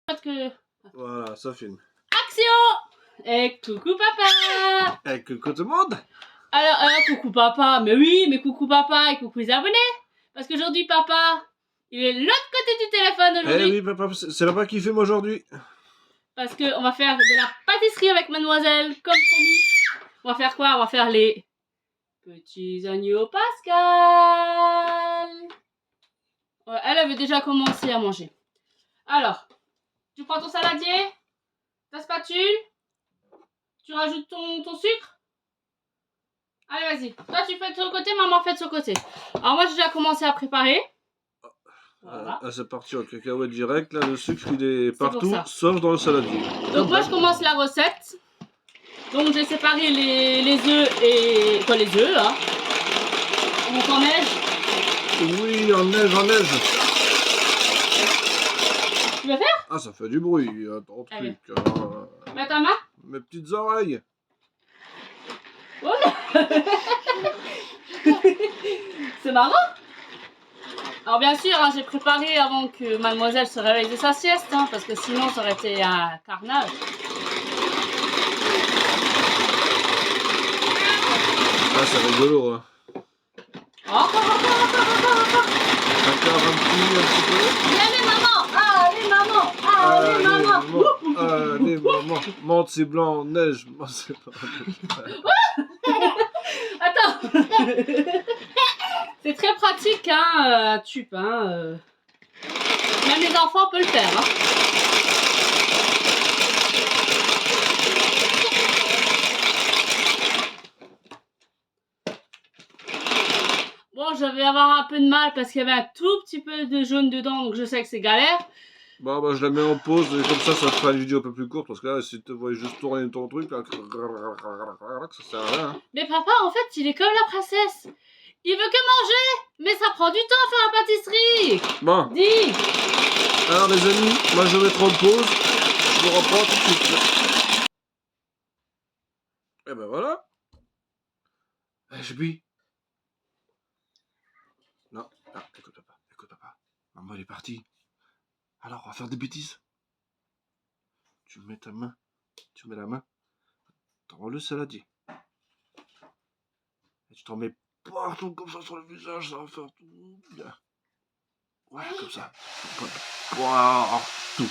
Parce que... Voilà, ça filme. Action! Et coucou papa! Et coucou tout le monde! Alors, coucou papa, mais oui, mais coucou papa et coucou les abonnés! Parce qu'aujourd'hui papa, il est de l'autre côté du téléphone aujourd'hui. Eh oui papa, c'est là-bas qui filme aujourd'hui. Parce qu'on va faire de la pâtisserie avec mademoiselle, comme promis. On va faire quoi? On va faire les petits agneaux Pascal. Ouais, elle avait déjà commencé à manger. Alors, tu prends ton saladier, ta spatule, tu rajoutes ton sucre. Allez, vas-y. Toi, tu fais de son côté, maman fait de son côté. Alors, moi, j'ai déjà commencé à préparer. Voilà. Ah, c'est parti en cacahuète direct. Là, le sucre, il est partout, ça. sauf dans le saladier. Donc, moi, je commence la recette. Donc, j'ai séparé les œufs et... Quoi, les œufs, là? Donc, en neige. Oui, en neige, en neige. Tu veux faire? Ah, ça fait du bruit. Attends, Allez. truc. Mets ta main. Mes petites oreilles. Oh non. C'est marrant. Alors bien sûr, hein, j'ai préparé avant que mademoiselle se réveille de sa sieste, hein, parce que sinon ça aurait été un carnage. Ah, c'est rigolo. Hein. Encore. Encore un petit peu. Allez maman, allez maman, allez maman. Allez maman. Monte c'est blanc en neige. Moi, c'est pas... Attends. C'est très pratique, hein, un tube, hein. Même les enfants peuvent le faire, hein. Bon, je vais avoir un peu de mal parce qu'il y avait un tout petit peu de jaune dedans, donc je sais que c'est galère. Bon, bah, je la mets en pause et comme ça fera une vidéo un peu plus courte parce que là, si tu te vois juste tourner ton truc, là, ça sert à rien. Hein. Mais papa, en fait, il est comme la princesse. Il veut que manger, mais ça prend du temps à faire la pâtisserie. Bon. Dis. Alors, les amis, moi je vais mettre en pause. Je vous reprends tout de suite. Et ben voilà. J'ai bu. Non, ah, écoute papa. Maman elle est partie. Alors, on va faire des bêtises. Tu mets ta main, tu mets la main dans le saladier. Et tu t'en mets partout comme ça sur le visage, ça va faire tout bien. Ouais, comme ça. Partout.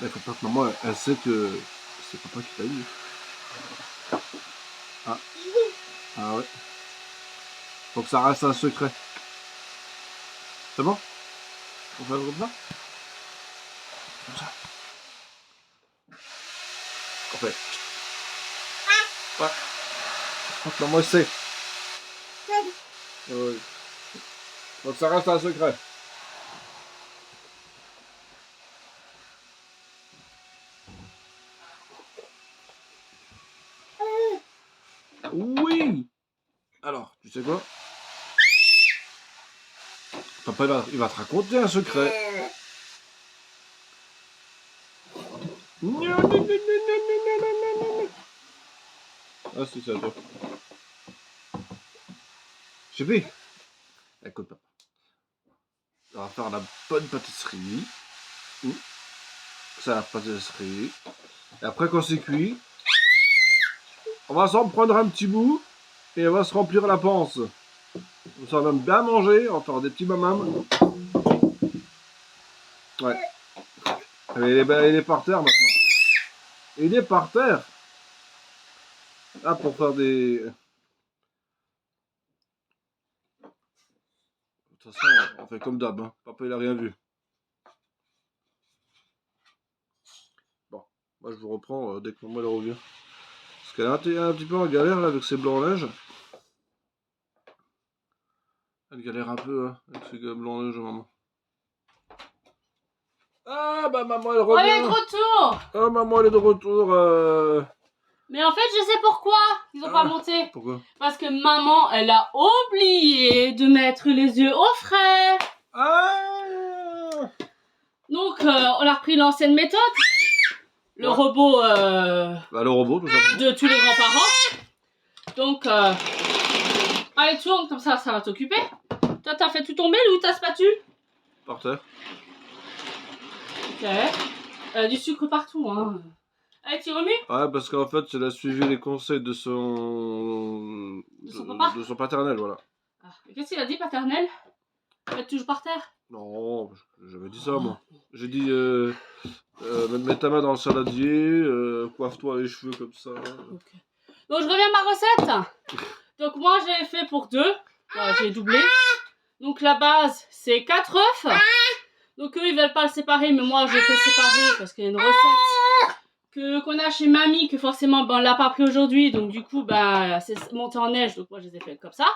Mais faut pas que maman, elle sait que c'est papa qui t'a eu. Ah ouais. Faut que ça reste un secret. C'est bon? On fait comme ça? Comme ça. On fait. Ouais. Faut que maman sait. Oui. Faut que ça reste un secret. Oui! Alors, tu sais quoi? Papa, il va te raconter un secret. Ah, c'est ça, toi. J'ai vu. Écoute, papa. On va faire la bonne pâtisserie. Ça, la pâtisserie. Et après, quand c'est cuit, on va s'en prendre un petit bout et on va se remplir la panse. Ça va bien manger, on va faire des petits mamams. Ouais. Il est par terre maintenant. Il est par terre. Là, pour faire des... De toute façon, on fait comme d'hab. Hein. Papa, il a rien vu. Bon, moi, je vous reprends dès que maman elle revient. Parce qu'elle est un petit peu en galère, là, avec ses blancs en neige. Elle galère un peu, hein, avec ses blancs en neige, maman. Ah, bah, maman, elle revient. On est de retour. Ah, maman, elle est de retour. Mais en fait, je sais pourquoi ils ont pas monté. Pourquoi? Parce que maman, elle a oublié de mettre les œufs au frais. Ah. Donc, on a repris l'ancienne méthode. Le robot, Bah, le robot, tout simplement. de tous les grands-parents. Donc, allez, tourne, comme ça va t'occuper. Toi, t'as fait tout tomber, Louis, ta spatule? par terre. Ok. Du sucre partout, hein. Allez, tu remues? Ouais, parce qu'en fait, elle a suivi les conseils de son... De son papa? de son paternel, voilà. Ah, et qu'est-ce qu'il a dit, paternel? Vous êtes toujours par terre? Non, j'avais dit ça, moi. J'ai dit, mets ta main dans le saladier, coiffe-toi les cheveux comme ça. Ok. Donc, je reviens à ma recette. Donc, moi, j'ai fait pour 2. Voilà, j'ai doublé. Donc, la base, c'est 4 œufs. Donc, eux, ils veulent pas le séparer, mais moi, je fais séparer parce qu'il y a une recette qu'on a chez mamie, que forcément, ben, on l'a pas pris aujourd'hui. Donc, du coup, ben, c'est monté en neige. Donc, moi, je les ai fait comme ça.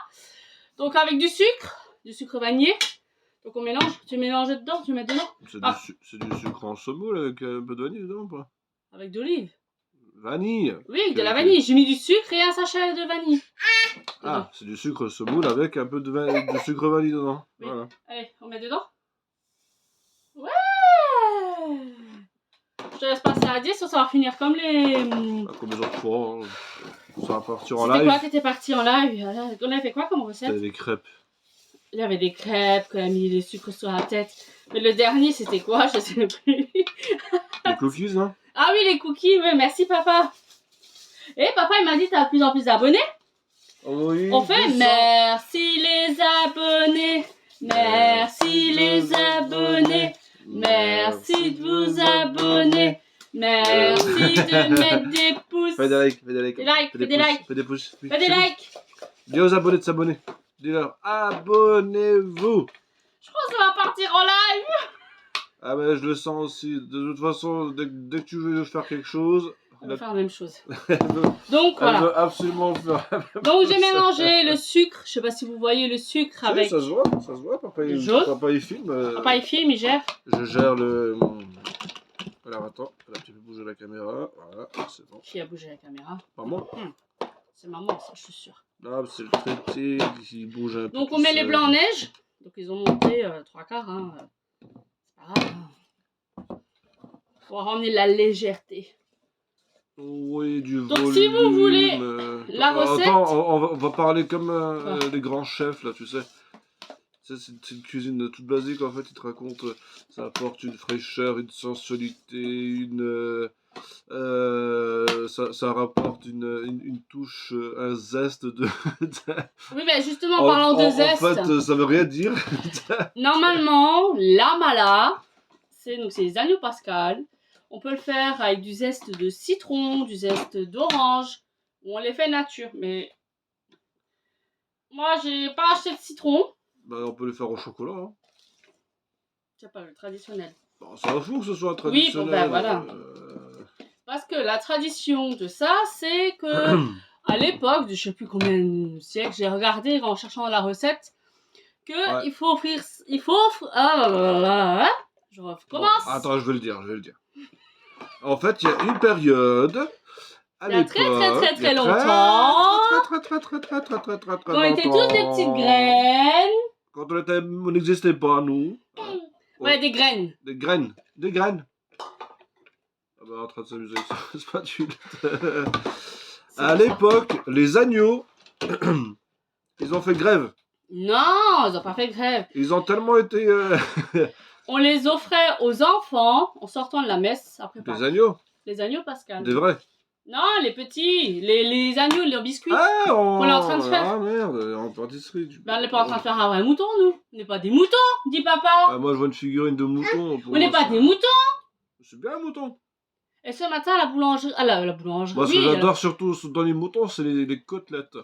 Donc, avec du sucre vanillé. Donc, on mélange. Tu mélanges dedans, tu mets dedans. C'est du sucre en semoule avec un peu de vanille dedans ou pas? Avec de l'olive. Vanille? Oui, avec de la vanille. J'ai mis du sucre et un sachet de vanille. Ah, c'est du sucre semoule avec un peu de sucre vanille dedans. Oui. Voilà. Allez, on met dedans. Ouais! Je te laisse passer à 10, ça va finir comme les... Comme les autres fois, hein. Ça va partir en C'était live. quoi que t'es parti en live? On avait fait quoi comme recette? C'était des crêpes. Il y avait des crêpes, qu'on a mis des sucres sur la tête. Mais le dernier, c'était quoi? Je sais plus. Les cookies, non? Ah oui, les cookies, oui, merci papa. Et papa, il m'a dit t'as de plus en plus d'abonnés. Oui, On fait 200. merci les abonnés. Merci les abonnés. Merci de vous abonner. Merci de mettre des pouces. Fais des likes, fais des likes. Des likes, Fais fais des pouces, likes. Fais des pouces. Fais des likes. Dis aux abonnés de s'abonner. Dis-leur, abonnez-vous. Je pense qu'on va partir en live. Ah ben je le sens aussi. De toute façon, dès que tu veux faire quelque chose, On va faire la même chose. elle veut, Donc elle voilà. veut absolument faire la même Donc chose. j'ai mélangé le sucre. Je sais pas si vous voyez le sucre Oui, avec. ça se voit. Papa, le jaune. papa il filme. Papa il filme, il gère. Je gère le... Alors attends, elle a un petit peu bougé la caméra. Voilà, c'est bon. Qui a bougé la caméra? Maman? C'est maman, ça je suis sûre. Non, c'est le traité qui bouge un peu. Donc on met les blancs en neige. Donc ils ont monté 3/4. Hein. C'est pas grave. Hein. Pour ramener la légèreté. Oui, du volume. Donc si vous voulez la recette... Attends, on va parler comme les grands chefs là, tu sais. C'est une cuisine toute basique en fait, il te raconte, ça apporte une fraîcheur, une sensualité, ça rapporte une touche, un zeste de... Oui, mais justement, en parlant de zeste... En fait, ça veut rien dire. Normalement, la mala, c'est les agneaux pascal. On peut le faire avec du zeste de citron, du zeste d'orange, ou on les fait nature. Mais moi, j'ai pas acheté de citron. Bah, on peut le faire au chocolat. Hein. C'est pas le traditionnel. Bon, ça fout que ce soit traditionnel. Oui, bon, ben voilà. Parce que la tradition de ça, c'est que à l'époque, de je sais plus combien de siècles, j'ai regardé en cherchant la recette, que il faut offrir... Je recommence. Bon, attends, je vais le dire. En fait, il y a une période... Il y a très longtemps. Quand on était tous des petites graines. Quand on n'existait pas, nous. Ouais, des graines. Des graines. Ah bah, en train de s'amuser avec ça, spatule. À l'époque, les agneaux, ils ont fait grève. Non, ils n'ont pas fait grève. Ils ont tellement été... On les offrait aux enfants en sortant de la messe après Pâques. Des agneaux? Les agneaux pascal. Des vrais? Non, les petits, les agneaux, les biscuits. Ah, qu'on est en train de faire. Ah merde, en pâtisserie. Ben, on n'est pas en train de faire un vrai mouton, nous. On n'est pas des moutons, dit papa. Ah, moi, je vois une figurine de mouton. On n'est pas des moutons. C'est bien un mouton. Et ce matin, à la boulangerie... Ah, la boulangerie, Moi, ce que j'adore surtout dans les moutons, c'est les côtelettes.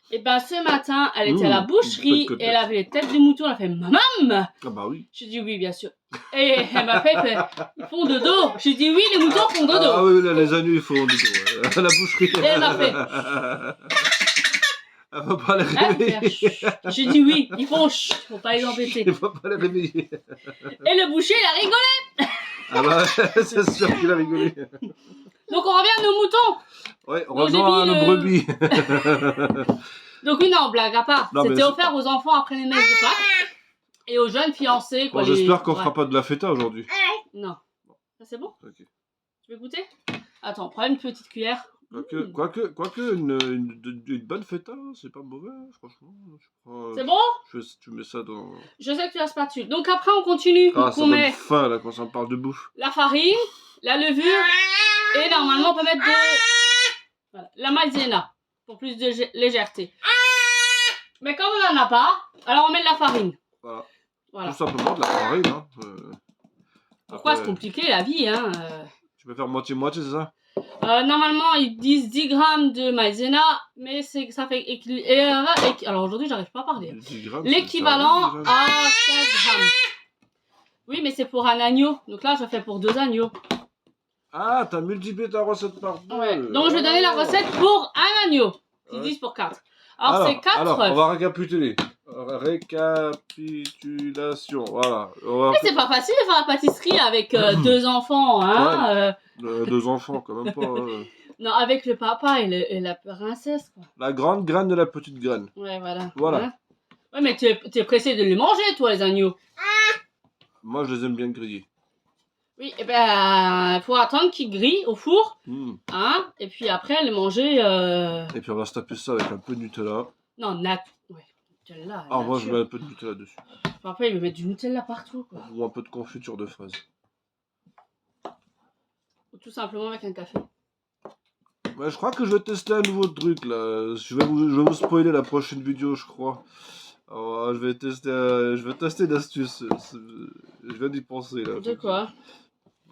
Et ben, ce matin, elle était à la boucherie et elle avait les têtes de mouton. Elle a fait « Maman !» Ah bah oui. J'ai dit « Oui, bien sûr. » Et elle m'a fait « Ils font dodo. » J'ai dit « Oui, les moutons font dodo. » Ah oui, là, les agneaux, ils font dodo. Ouais. À la boucherie. Et elle m'a fait. Elle va pas les réveiller. J'ai dit « Oui, ils font chut. Faut pas les embêter. » Il va pas les réveiller. Et le boucher, il a rigolé. Ah bah, c'est sûr qu'il a rigolé. Donc, on revient à nos moutons. Ouais, revenons à nos brebis. Donc oui, non, blague à part. Non, c'était offert aux enfants après les messes de Pâques. Et aux jeunes fiancés. Bon, j'espère qu'on fera pas de la feta aujourd'hui. Non. Ça c'est bon? Ok. Tu veux goûter? Attends, prends une petite cuillère. Quoique une bonne feta, c'est pas mauvais, franchement. C'est bon? Tu mets ça dans... Je sais que tu as la spatule. Donc après, on continue. Ah, Donc, ça on donne met faim, là, quand ça me parle de bouffe. la farine, la levure, et normalement, on peut mettre voilà, la maïzena, pour plus de légèreté. Mais comme on n'en a pas, alors on met de la farine. Voilà. Tout simplement de la farine. Hein. Pourquoi Après, c'est compliqué la vie, hein Tu peux faire moitié-moitié, c'est ça? Normalement, ils disent 10 grammes de maïzena, mais ça fait alors aujourd'hui, j'arrive pas à parler. 10 grammes, L'équivalent ça, 10 grammes. à 15 grammes. Oui, mais c'est pour un agneau. Donc là, je fais pour 2 agneaux. Ah, t'as multiplié ta recette par 2. Ouais. Donc je vais donner la recette pour un agneau. Ils disent pour 4. Alors c'est 4 Alors, œufs. on va récapituler. Récapitulation, voilà. Mais c'est pas facile de faire la pâtisserie avec 2 enfants, hein. 2 enfants, quand même pas. Non, avec le papa et la princesse, quoi. La grande graine de la petite graine. Ouais, voilà. Voilà. Hein, ouais, mais tu es pressé de les manger, toi, les agneaux. Moi, je les aime bien grillés. Oui, et ben, faut attendre qu'ils grillent au four, hein, et puis après, les manger... Et puis, on va se taper ça avec un peu de Nutella. Non, ouais, Nutella. Ah, moi, je mets un peu de Nutella dessus. Après, ils me mettent du Nutella partout, quoi. Ou un peu de confiture de fraises. Ou tout simplement avec un café. Ouais, je crois que je vais tester un nouveau truc, là. Je vais vous spoiler la prochaine vidéo, je crois. Alors, je vais tester l'astuce. Je viens d'y penser, là. De quoi?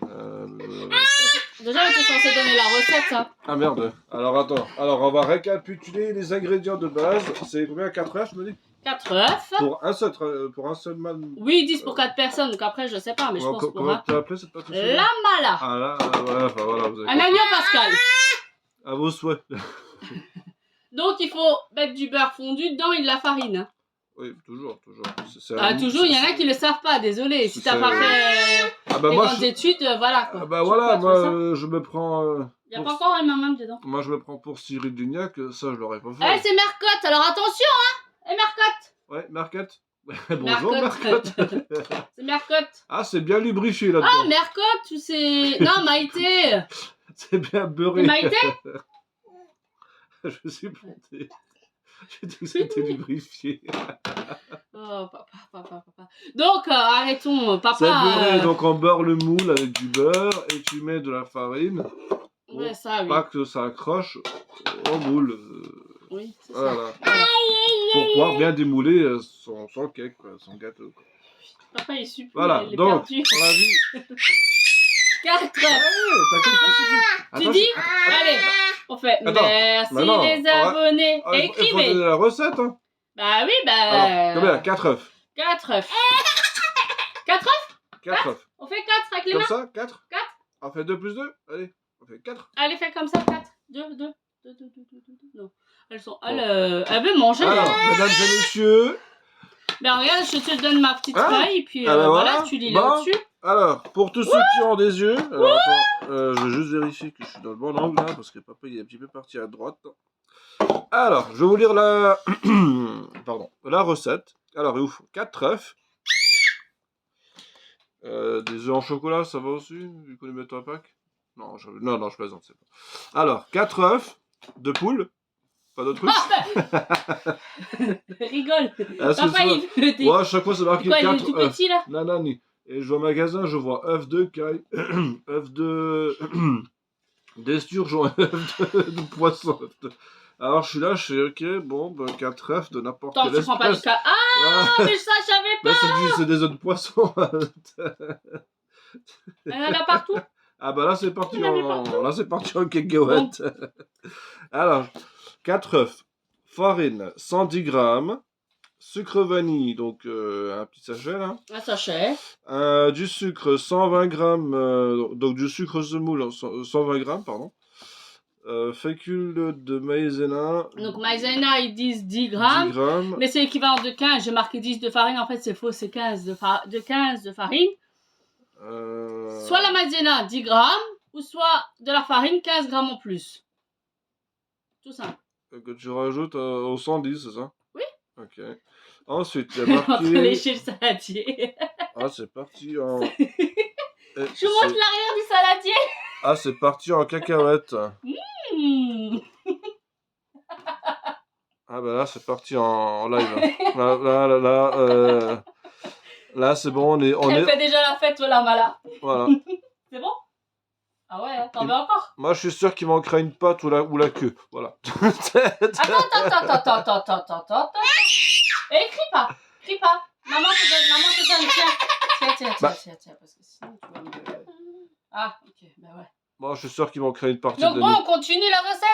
Déjà, on était censé donner la recette, hein. Ah merde. Alors attends. Alors on va récapituler les ingrédients de base. C'est combien? 4 œufs, je me dis? 4 œufs. Pour un seul man. Oui, ils disent pour 4 personnes, donc après, je sais pas, mais je pense pour Comment t'as appelé cette pâtisserie? la mala. Ah là, ouais, enfin voilà. Vous avez Un agneau Pascal. à vos souhaits. Donc, il faut mettre du beurre fondu dedans et de la farine. Hein. Oui, toujours. Toujours, il y en a qui le savent pas, désolé. Si t'as pas fait grandes études, voilà quoi. Ah bah voilà, moi je me prends... Il n'y a pas encore un maman dedans. Moi je me prends pour Cyril Lignac, ça je l'aurais pas fait. Eh, c'est Mercotte, alors attention, hein. Eh, Mercotte. Ouais, Mercotte. Bonjour Mercotte. C'est Mercotte. Ah, c'est bien lubrifié là-dedans. Ah, Mercotte ou c'est... Non, Maïté. C'est bien beurré. C'est Maïté. Je me suis planté. J'ai dit que c'était lubrifié. Oh, papa. Donc, arrêtons, papa. C'est beurré, donc on beurre le moule avec du beurre et tu mets de la farine. Ouais, ça, oui. Pas que ça accroche au moule. Oui, c'est voilà. ça. Pour pouvoir bien démouler son cake, quoi, son gâteau. Quoi. Papa, il est super. Voilà, il est donc, perdu. on a dit... 4 œufs. Tu dis? Allez, on fait. Merci les abonnés. Écrivez. Il faut donner la recette, hein. Bah oui, bah. Alors, combien? 4 œufs. 4 œufs. 4 œufs? 4 œufs. On fait 4 avec les comme mains? ça, 4? 4. On fait 2 plus 2? Allez, on fait 4. Allez, fais comme ça, 4. 2. Non. Elles sont. Elle veut manger. Alors, mesdames et messieurs. Ben regarde, je te donne ma petite feuille, puis ben voilà, tu lis là-dessus. Alors, pour tous ceux qui ont des yeux, alors attends, je vais juste vérifier que je suis dans le bon angle là, parce que papa il est un petit peu parti à droite. Alors, je vais vous lire la, la recette. Alors, il vous faut 4 œufs, des œufs en chocolat, ça va aussi, vu qu'on les met en pack. Non, je plaisante, c'est pas. Alors, 4 œufs de poule. Pas d'autre truc. Rigole. Papa, il veut des... Ouais, à chaque fois, c'est marqué 4 œufs. Tout petit, là. Nanani. Et je vais au magasin, je vois œufs de caille, œufs de... d'esturgeon, œufs de poisson. Alors, je suis là, je sais, ok, bon, ben, 4 œufs de n'importe quelle espèce. Attends, tu prends pas du cas. Ah, mais ça, je savais pas. C'est des œufs de poisson. Il y en a partout. Ah bah là, c'est parti en cacahuète. Alors... 4 œufs, farine 110 grammes, sucre vanille, donc un petit sachet là. Un sachet. Du sucre 120 grammes, donc du sucre semoule 120 grammes, pardon. Fécule de maïzena. Donc maïzena, ils disent 10 grammes. 10 grammes. Mais c'est l'équivalent de 15. J'ai marqué 10 de farine. En fait, c'est faux, c'est 15 de farine. Soit la maïzena 10 grammes, ou soit de la farine 15 grammes en plus. Tout simple. Que tu rajoutes au 110, c'est ça? Oui. Ok. Ensuite, il y a marqué... lécher le saladier. Ah, c'est parti en... Je vous montre l'arrière du saladier. Ah, c'est parti en cacahuète. Ah bah là, c'est parti en live. Là, c'est bon, on Elle est... fait déjà la fête, la mala. Voilà. C'est bon? Ah ouais, t'en veux encore? Moi, je suis sûr qu'il manquera une patte ou la queue. Voilà. Attends. Et crie pas. Maman te donne, tiens, parce que sinon tu vas me... Ah, ok, bah ouais. Moi, je suis sûr qu'il manquera une partie Donc de bon, nuit. on continue la recette.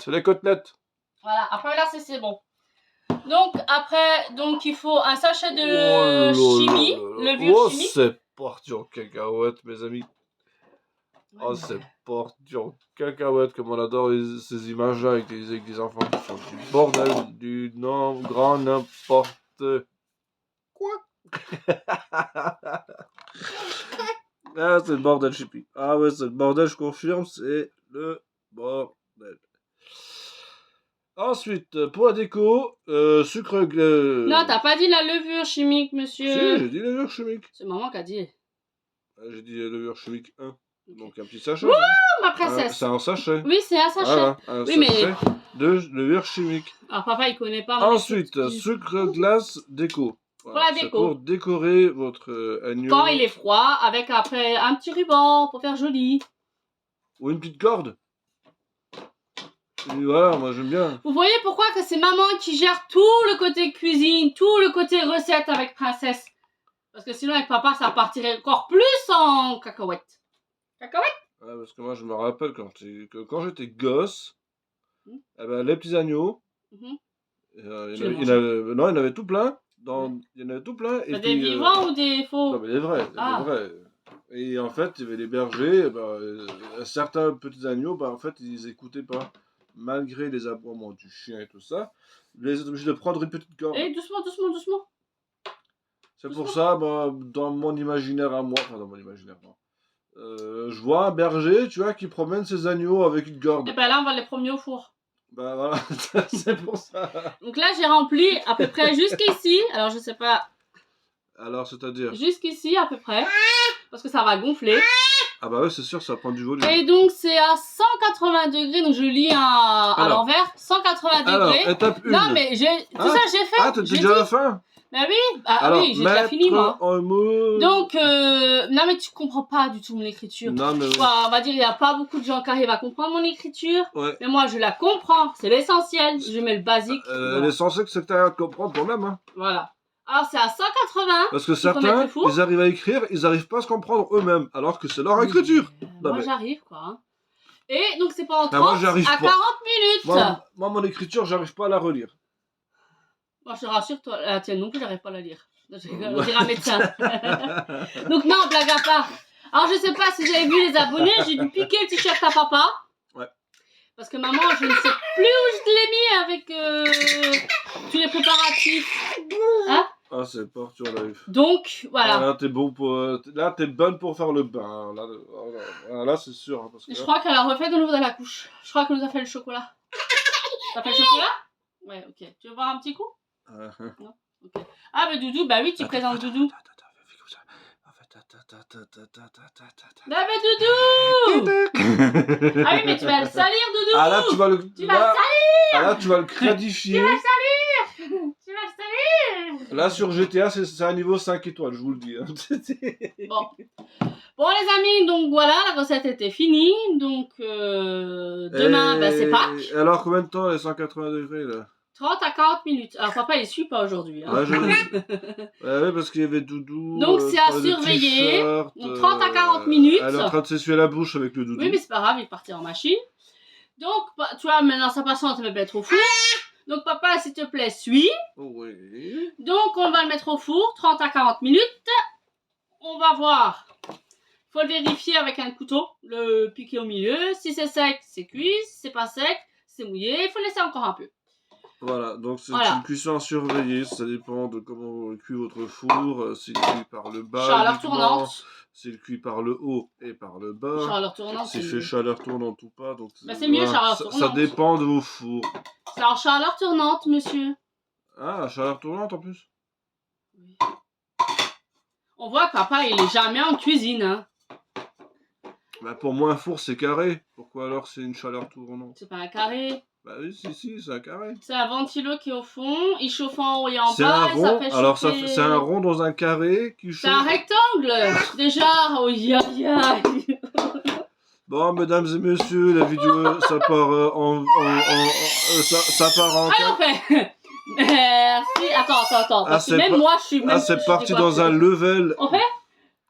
Les côtelettes. Voilà, après là, c'est bon. Donc, après, il faut un sachet de chimie, levure chimique. C'est parti en cacahuète, mes amis. Oh, c'est parti en cacahuète, comme on adore ces images-là avec des enfants qui font du bordel, du grand n'importe quoi. Ah, c'est le bordel, Chippy. Ah ouais, c'est le bordel, je confirme, c'est le bordel. Ensuite, pour la déco, sucre... Non, t'as pas dit la levure chimique, monsieur. Si, j'ai dit levure chimique. C'est maman qui a dit. J'ai dit levure chimique 1. Donc un petit sachet. Wouh, ma princesse. C'est un sachet. Oui, c'est un sachet. Voilà, un sachet de levure chimique. Alors papa, il connaît pas. Ensuite, sucre glace déco. Voilà, pour la déco. Pour décorer votre agneau. Quand il est froid, avec après un petit ruban pour faire joli. Ou une petite corde. Et voilà, moi j'aime bien. Vous voyez pourquoi que c'est maman qui gère tout le côté cuisine, tout le côté recette avec princesse. Parce que sinon avec papa, ça partirait encore plus en cacahuète. Cacahuète? Ouais, parce que moi je me rappelle quand j'étais gosse, eh ben, les petits agneaux, il y en avait tout plein. Il y en avait tout plein. Et des puis, vivants ou des faux? Non, mais les vrais. Et en fait, il y avait les bergers, certains petits agneaux, en fait, ils écoutaient pas. Malgré les aboiements du chien et tout ça, ils étaient obligés de prendre une petite corde. Et doucement. C'est pour ça, dans mon imaginaire à moi, enfin dans mon imaginaire, je vois un berger, tu vois, qui promène ses agneaux avec une corde. Et ben là, on va les promener au four. Ben voilà, c'est pour ça. Donc là, j'ai rempli à peu près jusqu'ici. Alors, je sais pas. Alors, c'est-à-dire? Jusqu'ici, à peu près. Parce que ça va gonfler. Ah bah ouais, c'est sûr, ça prend du volume. Et donc, c'est à 180 degrés. Donc, je lis à l'envers. 180 degrés. Alors, étape 1. Non, mais tout ça, j'ai fait. Ah, t'es déjà à la fin? Ben oui, oui, j'ai déjà fini, moi. Donc, non, mais tu comprends pas du tout mon écriture. Non, mais... on va dire, il n'y a pas beaucoup de gens qui arrivent à comprendre mon écriture. Ouais. Mais moi, je la comprends. C'est l'essentiel. Je mets le basique. Voilà. L'essentiel, c'est que tu as à comprendre toi-même. Hein. Voilà. Alors, c'est à 180. Parce que certains, ils arrivent à écrire, ils n'arrivent pas à se comprendre eux-mêmes. Alors que c'est leur écriture. Moi, j'arrive, quoi. Hein. Et donc, c'est pendant 30 moi, à 40 minutes. Moi, mon écriture, j'arrive pas à la relire. Moi, je te rassure, toi, la tienne non plus, j'arrive pas à la lire. On dirait un médecin. Donc, non, blague à part. Alors, je sais pas si vous avez vu les abonnés, j'ai dû piquer le t-shirt à papa. Ouais. Parce que maman, je ne sais plus où je l'ai mis avec tous les préparatifs. Hein? Ah, c'est parti en live. Donc, voilà. Là, t'es bon t'es bonne pour faire le bain. Là c'est sûr. Hein, parce que je crois qu'elle a refait de nouveau dans la couche. Je crois qu'elle nous a fait le chocolat. T'as fait le chocolat? Ouais, ok. Tu veux voir un petit coup? Non? Ok. Ah, mais Doudou, bah oui, tu présentes Doudou. Ah, mais Doudou! Ah oui, mais tu vas le salir, Doudou! Ah là, tu vas le salir! Ah là, tu vas le crédifier. Tu vas le salir! Tu vas le salir! Là, sur GTA, c'est un niveau 5 étoiles, je vous le dis. Hein. Bon, les amis, donc voilà, la recette était finie. Donc, demain, c'est Pâques. Alors, combien de temps les 180 degrés, là? 30 à 40 minutes. Alors, papa, il suit pas aujourd'hui. Hein. Ouais, parce qu'il y avait Doudou. Donc, c'est à surveiller. Donc, 30 à 40 minutes. Elle est en train de s'essuyer la bouche avec le Doudou. Oui, mais c'est pas grave, il partit en machine. Donc, tu vois, maintenant, sa patiente va mettre au four. Donc, papa, s'il te plaît, suis. Oui. Donc, on va le mettre au four, 30 à 40 minutes. On va voir. Faut le vérifier avec un couteau, le piquer au milieu. Si c'est sec, c'est cuit. Si c'est pas sec, c'est mouillé. Il faut laisser encore un peu. Voilà, donc c'est une cuisson à surveiller, ça dépend de comment cuit votre four, s'il cuit par le bas, chaleur tournante, s'il cuit par le haut et par le bas, chaleur tournante, s'il fait chaleur tournante ou pas, donc c'est mieux chaleur tournante. Ça dépend de vos fours. C'est en chaleur tournante, monsieur. Ah, chaleur tournante en plus. Oui. On voit que papa, il est jamais en cuisine, hein. Bah, pour moi, un four, c'est carré. Pourquoi alors c'est une chaleur tournante? C'est pas un carré. Bah oui, si, c'est un carré. C'est un ventilo qui est au fond, il chauffe en haut et en C'est un bas, et ça rond, fait alors chauffer... c'est un rond dans un carré qui C'est un chauffe. rectangle, déjà. Oh, aïe, aïe. Bon, mesdames et messieurs, la vidéo, ça part ça part en... Allez, on fait. Merci. Attends. Ah, Parce que même moi, je suis... Ah, c'est parti dans un level. On fait.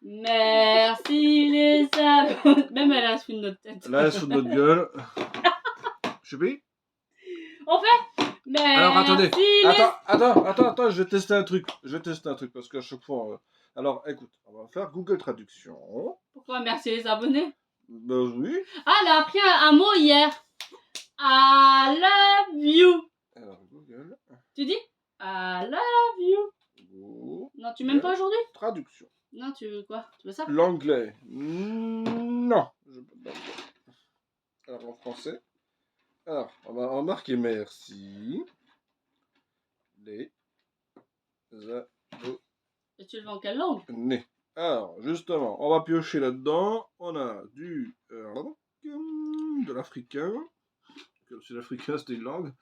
Merci les abonnés. Même elle a sous notre tête. Là, elle se fout de notre gueule. Je suis pris. On fait. Merci. Alors, attendez. les... Attends, je vais tester un truc. Parce qu'à chaque fois... Alors, écoute, on va faire Google Traduction. Pourquoi merci les abonnés? Ben oui. Ah, elle a appris un mot hier. I love you. Alors, Google. Tu dis I love you. Go. Non, tu m'aimes pas aujourd'hui? Traduction. Non, tu veux quoi? Tu veux ça? L'anglais. Non. Je peux pas. Alors, en français. Alors, on va marquer merci. Les Et tu le veux en quelle langue? abonnés. Alors, justement, on va piocher là-dedans. On a de l'africain. Comme si l'africain c'était une langue.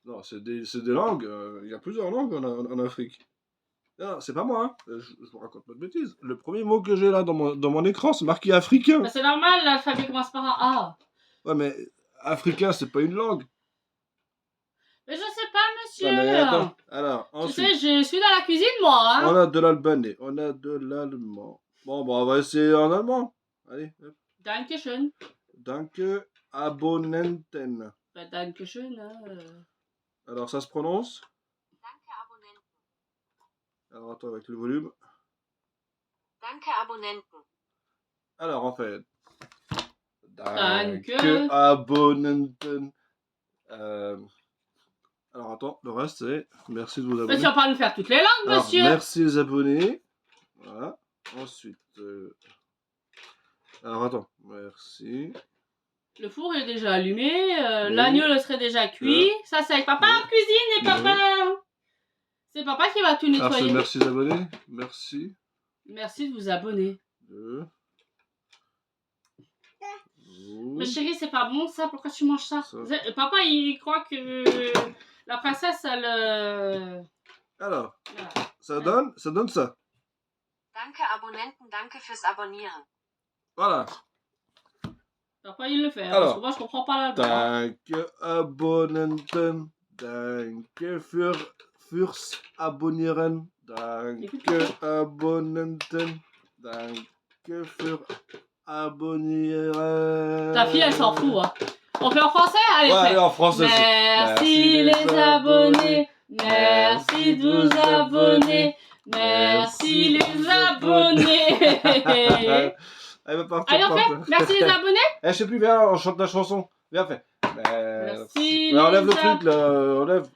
Non, c'est des langues. Il y a plusieurs langues en Afrique. Non, c'est pas moi, hein. Je vous raconte pas de bêtises. Le premier mot que j'ai là dans mon écran, c'est marqué africain. Bah, c'est normal, l'alphabet commence par un A. Ouais, mais africain, c'est pas une langue. Mais je sais pas, monsieur. Ouais, mais attends. Alors, Tu ensuite, sais, je suis dans la cuisine, moi. Hein. on a de l'albanais, on a de l'allemand. Bon, on va essayer en allemand. Allez, hop. Dankeschön. Danke, abonnenten. Bah, Dankeschön. Alors, ça se prononce? Danke Abonnenten. Alors, attends, avec le volume. Danke Abonnenten. Alors, en fait. Danke. Abonnenten. Alors, attends, le reste, c'est merci de vous Mais abonner. tu vas pas nous faire toutes les langues, Alors, monsieur. merci les abonnés. Voilà. Ensuite. Alors, attends. Merci. Le four est déjà allumé. L'agneau le serait déjà cuit. Ça, c'est avec papa en cuisine, et papa. C'est papa qui va tout Alors, c'est nettoyer. merci les abonnés. Merci. Merci de vous abonner. Deux. Mais chérie, c'est pas bon ça. Pourquoi tu manges ça? Papa, il croit que la princesse, elle... Alors, Voilà. ça donne ça. Danke Abonnenten, danke fürs Abonnieren. Voilà. Papa, il le fait. Hein, Alors, parce que moi, je comprends pas là. Danke Abonnenten. Danke fürs Abonnieren. Danke Abonnenten. Danke für Abonnieren. Ta fille, elle s'en fout. Hein. On fait en français? Allez, Ouais, fais. allez, en français. Merci les abonnés. Merci de vous abonner. Merci les abonnés. Elle va partir. Allez, on fait. Merci les abonnés. Eh, je sais plus, viens, on chante la chanson. Viens, fais. Merci Mais enlève le les truc, là.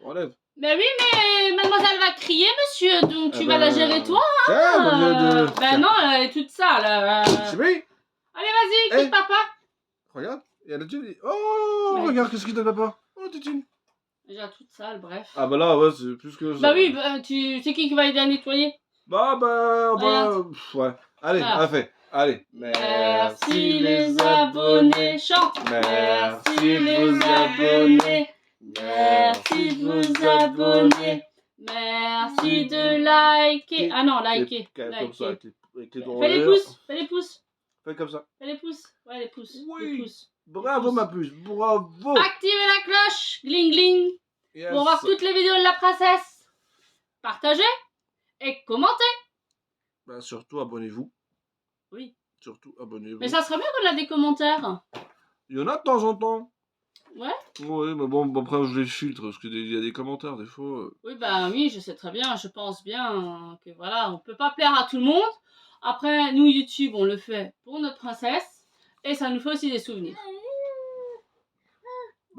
Enlève. Mais oui, mais mademoiselle va crier, monsieur. Donc tu vas la gérer toi. Tiens, au lieu de... Ben non, elle est toute sale. C'est bien. Allez, vas-y, quitte papa. Regarde, il y a le tune. Oh, Ouais. regarde, qu'est-ce qu'il donne papa. Oh, Titine. Déjà toute sale, bref. Ah, bah là, ouais, c'est plus que ça. Bah oui, c'est qui va aider à nettoyer? Bah, ouais. Allez, Voilà. on a fait. Allez. Merci les abonnés. Chante. Merci les abonnés. Merci de vous abonner. Merci de liker. Ah non, liker. Comme ça, avec les doigts en Fais les l'air. pouces. Fais les pouces. Fais comme ça. Fais les pouces. Ouais, les pouces. Oui. Les pouces. Bravo, ma puce. Bravo. Activez la cloche. Gling gling. Yes. Pour voir toutes les vidéos de la princesse. Partagez et commentez. Bah, surtout, abonnez-vous. Oui. Surtout, abonnez-vous. Mais ça serait bien qu'on ait des commentaires. Il y en a de temps en temps. Ouais. Oui, mais bon, après, je les filtre, parce qu'il y a des commentaires, des fois. Oui, bah oui, je sais très bien. Je pense bien que voilà, on peut pas plaire à tout le monde. Après, nous, YouTube, on le fait pour notre princesse. Et ça nous fait aussi des souvenirs.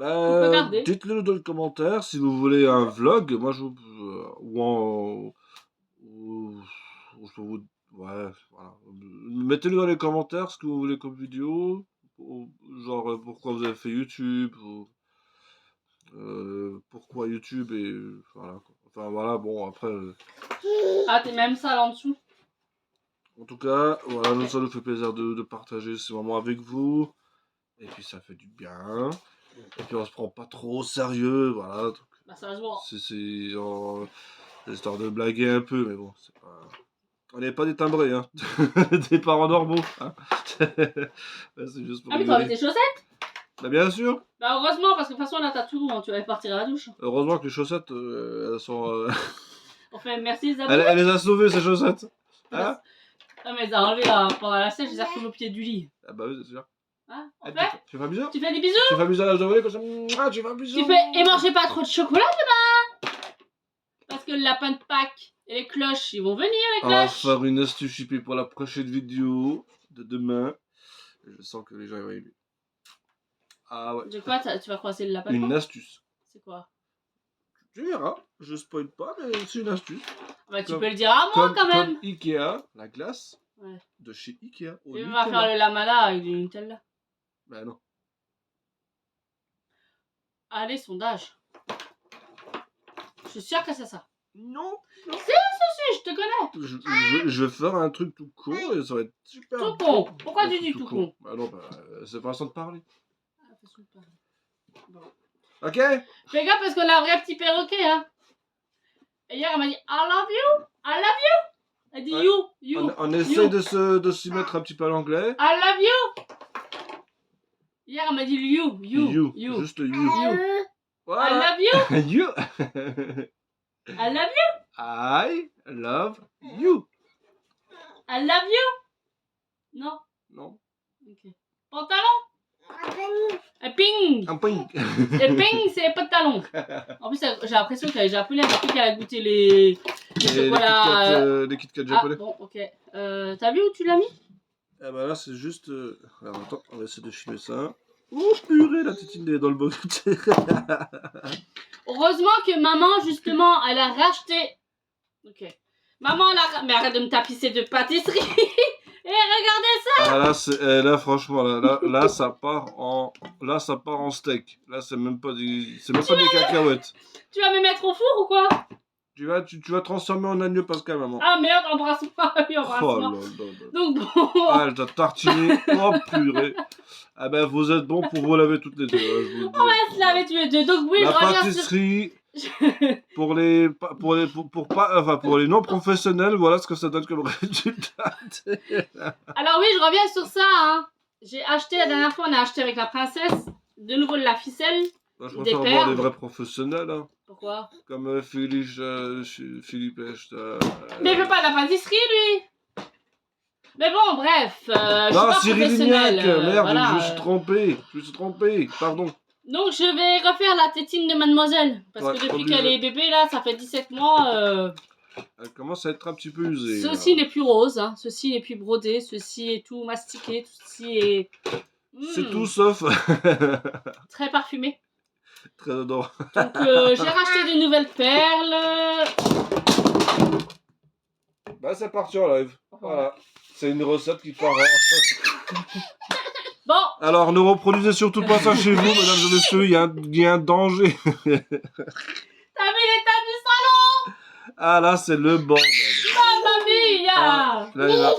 On peut garder. Dites-le dans les commentaires si vous voulez un vlog. Moi, je peux vous... Ouais, voilà. Mettez-le dans les commentaires ce que vous voulez comme vidéo. Genre, pourquoi vous avez fait YouTube. Pourquoi YouTube et... Voilà, quoi. Enfin, voilà, bon, après... Ah, t'es même sale en dessous. En tout cas, voilà, nous, ça nous fait plaisir de partager ces moments avec vous. Et puis ça fait du bien. Et puis on se prend pas trop au sérieux, voilà. Donc, Bah, ça va se voir. c'est histoire de blaguer un peu, mais bon, c'est pas... On n'est pas des timbrés, hein. Des parents normaux, hein. Ouais, c'est juste pour Ah, mais tu as rigoler. tes chaussettes? Bah bien sûr. Bah, heureusement, parce que de toute façon, là, t'as tout, hein, tu vas partir à la douche. Heureusement que les chaussettes, elles sont... On fait merci les abonnés. elle les a sauvées, ces chaussettes. Hein? Ah, mais t'as enlevé pendant la sèche, je les ai retrouvées au pied du lit. Ah bah oui, c'est sûr. Hein? On Ah, fait? tu fais un bisou? Tu fais des bisous? Tu fais un bisou à l'âge de voler comme ça? Ah, tu fais un bisou? Tu fais. Et mangez pas trop de chocolat demain! Parce que le lapin de Pâques et les cloches, ils vont venir, les On va cloches! faire une astuce chippée pour la prochaine vidéo de demain. Je sens que les gens vont aimer. Ah ouais. De quoi tu vas croiser le lapin de Une Pâques? astuce. C'est quoi? Tu verras. Je spoil pas, mais c'est une astuce. Bah, tu Comme- peux le dire à moi quand même! Comme Ikea, la glace Ouais. de chez Ikea. Au Tu vas Nutella. faire le lamala avec du Nutella. Bah non. Allez, sondage. Je suis sûre que c'est ça. Non. Si, je te connais! Je vais faire un truc tout con et ça va être super. Tout con. Pourquoi tu dis tout con? Bah non, bah, c'est pas façon de parler. Ah, façon de parler. Bon. Ok. Fais gaffe parce qu'on a un vrai petit perroquet, hein. Et hier, elle m'a dit I love you, I love you. Elle dit Ouais. you. On essaye de s'y mettre un petit peu à l'anglais. I love you. Hier, elle m'a dit you. Juste you. I Voilà. love you. You. I love you. I love you. I love you. Non. Non. Ok. Pantalon. Et ping. Un ping. Et ping, c'est les pantalons. En plus, j'ai l'impression qu'elle est japonaise. J'ai cru qu'elle a goûté les chocolats. Les Kit Kat Ah, japonais. bon, ok. T'as vu où tu l'as mis? Ah bah là c'est juste... Alors attends, on va essayer de filmer ça. Oh purée, la tétine elle est dans le box. Heureusement que maman, justement, elle a racheté. Ok. Maman, mais arrête de me tapisser de pâtisserie. Et regardez ça. Ah là franchement, là ça part en steak. Là c'est même pas des cacahuètes. Tu vas me mettre au four ou quoi? Tu vas transformer en agneau Pascal, maman. Ah merde, embrasse-moi. Oui, Oh embrasse-moi. là là là. Donc bon. Ah, elle t'a tartiné. Oh purée. Ah ben vous êtes bons pour vous laver toutes les deux. Hein, je vous le dis. On va se laver tous les deux. Donc oui, La je reviens sur... pâtisserie pour les non professionnels, voilà ce que ça donne comme résultat. Alors oui, je reviens sur ça. Hein. J'ai acheté, la dernière fois, on a acheté avec la princesse, de nouveau de la ficelle. Moi, je Des préfère perles. voir des vrais professionnels, hein, Pourquoi? comme Philippe Echt. Mais il fait pas de la pâtisserie, lui. Mais bon, bref, je suis Non, pas Cyril professionnelle. Lignac, merde, voilà, je me suis trompé, pardon. Donc je vais refaire la tétine de mademoiselle. Parce Ouais, que depuis obligé. qu'elle est bébé, là, ça fait 17 mois. Elle commence à être un petit peu usée. Ceci n'est plus rose, hein. Ceci n'est plus brodé, ceci est tout mastiqué, ceci est... C'est tout sauf Très parfumé. très adorable. Donc j'ai racheté de nouvelles perles. Bah c'est parti en live. Voilà. C'est une recette qui part en... Bon, Alors ne reproduisez surtout pas ça chez vous, mesdames et messieurs, il y a un danger. t'as vu l'état du salon? Ah là c'est le bordel. Mamie, Ah, là, là.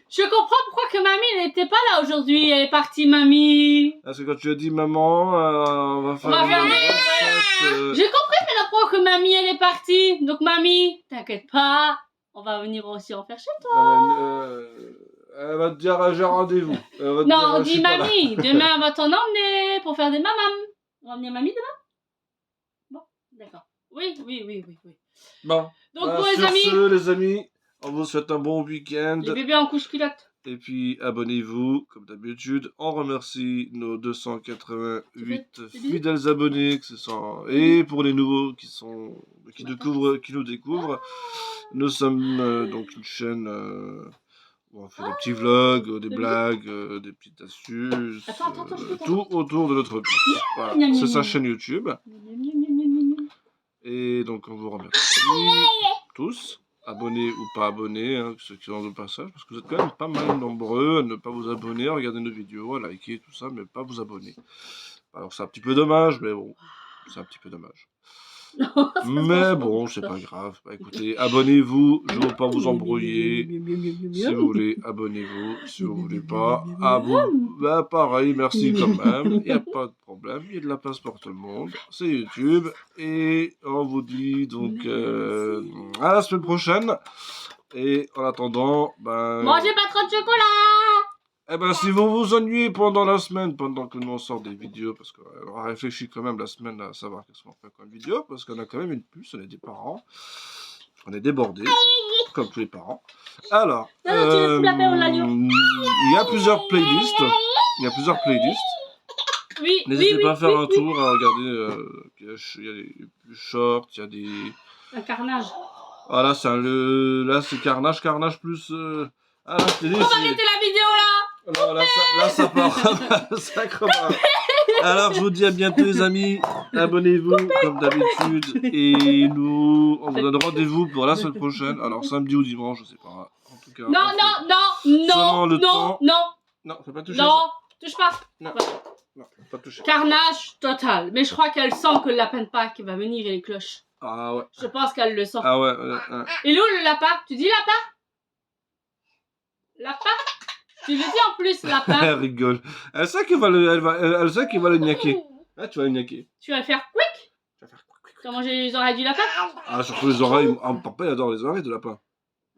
je comprends pourquoi que mamie elle n'était pas là aujourd'hui. Elle est partie, mamie. Parce que quand tu as dit maman, on va faire va une faire des- recette. J'ai compris maintenant pourquoi que mamie elle est partie. Donc mamie, t'inquiète pas, on va venir aussi en faire chez toi. Elle va te dire j'ai rendez-vous. Elle va te Non, dire, je dis suis pas là. mamie, demain on va t'en emmener pour faire des mamam. On va emmener mamie demain? Bon, d'accord. Oui. Bon, Donc pour les sur amis, ce, les amis, on vous souhaite un bon week-end. les bébés en couche culotte. Et puis abonnez-vous, comme d'habitude. On remercie nos 288 C'est bien. fidèles abonnés. Et pour les nouveaux qui nous découvrent, nous sommes donc une chaîne où on fait des petits vlogs, des blagues, des petites astuces, Attends, je peux tout autour de notre vie. Voilà, Miam, miam, c'est sa miam. chaîne YouTube. Et donc on vous remercie tous, abonnés ou pas abonnés, hein, ceux qui sont au passage, parce que vous êtes quand même pas mal nombreux à ne pas vous abonner, à regarder nos vidéos, à liker tout ça, mais pas vous abonner. Alors c'est un petit peu dommage, mais bon, c'est un petit peu dommage. Non, ça se Mais mange bon, pas. c'est pas grave. Bah, écoutez, abonnez-vous, je ne veux pas vous embrouiller. Si vous voulez, abonnez-vous. Si vous voulez pas, à vous, bah pareil, merci quand même. Il n'y a pas de problème. Il y a de la place pour tout le monde. C'est YouTube. Et on vous dit donc à la semaine prochaine. Et en attendant, ben. Mangez pas trop de chocolat. Eh ben, si vous vous ennuyez pendant la semaine, pendant que nous on sort des vidéos, parce qu'on a réfléchi quand même la semaine à savoir qu'est-ce qu'on fait comme vidéo, parce qu'on a quand même une puce, on est des parents. On est débordés, comme tous les parents. Alors, Non, non, tu laisses sous la paix, on l'agneau. il y a plusieurs playlists. Il y a plusieurs playlists. Oui, N'hésitez oui, pas à faire oui, un tour, à regarder. Il y a des plus shorts, il y a des. Un carnage. Voilà, là c'est carnage plus. Ah là, je t'ai dit, On va c'est. arrêter la vidéo là. Alors là, ça part. Ça commence. Alors, je vous dis à bientôt, les amis. Abonnez-vous, comme d'habitude. Et nous, on vous donne rendez-vous pour la semaine prochaine. Alors, samedi ou dimanche, je sais pas. En tout cas. Non, non, non, Selon non, le non, temps. non, Non, faut pas toucher. non, touche pas. Non. Voilà. Non, faut pas toucher. Carnage total. Mais je crois qu'elle sent que le lapin de Pâques va venir et les cloches. Ah ouais. Je pense qu'elle le sent. Ah ouais. Il est où le lapin? Tu dis lapin? Lapin? Tu le dis en plus lapin. Elle rigole. Elle sait qu'il va elle sait qu'il va le niaquer. Ah, tu vas le niaquer. Tu vas le faire quick? Tu vas faire quoi, quoi, Tu vas manger les oreilles du lapin? Ah, surtout les oreilles. Ah, mon papa, il adore les oreilles de lapin.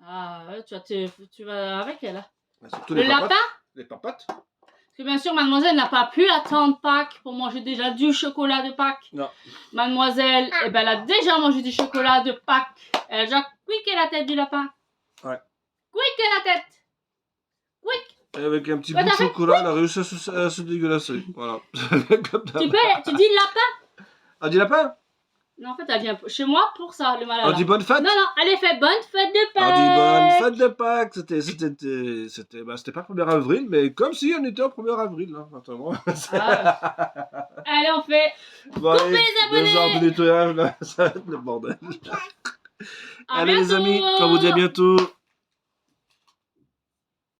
Ah ouais, tu vas avec elle. Hein. Ah, surtout Le les papates. lapin? Les papates. Parce que bien sûr, mademoiselle n'a pas pu attendre Pâques pour manger déjà du chocolat de Pâques. Non. Mademoiselle, eh ben, elle a déjà mangé du chocolat de Pâques. Elle a déjà quické la tête du lapin. Ouais. Quické la tête. Quick. Et avec un petit Ouais, bout de t'as fait chocolat, elle a réussi à se dégueulasser. Voilà. Comme Tu dis lapin? Ah, dis lapin. Non, en fait, elle vient chez moi pour ça, le malade. On dit bonne fête. Non, non, allez, faites bonne fête de On Pâques. dit bonne fête de Pâques. C'était pas 1er avril, mais comme si on était au 1er avril, là, maintenant. Ah. Allez, on fait. Bon, allez, les abonnés. 2 heures de nettoyage, là, ça va être le bordel. À Allez, les bientôt. amis, on vous dit à bientôt.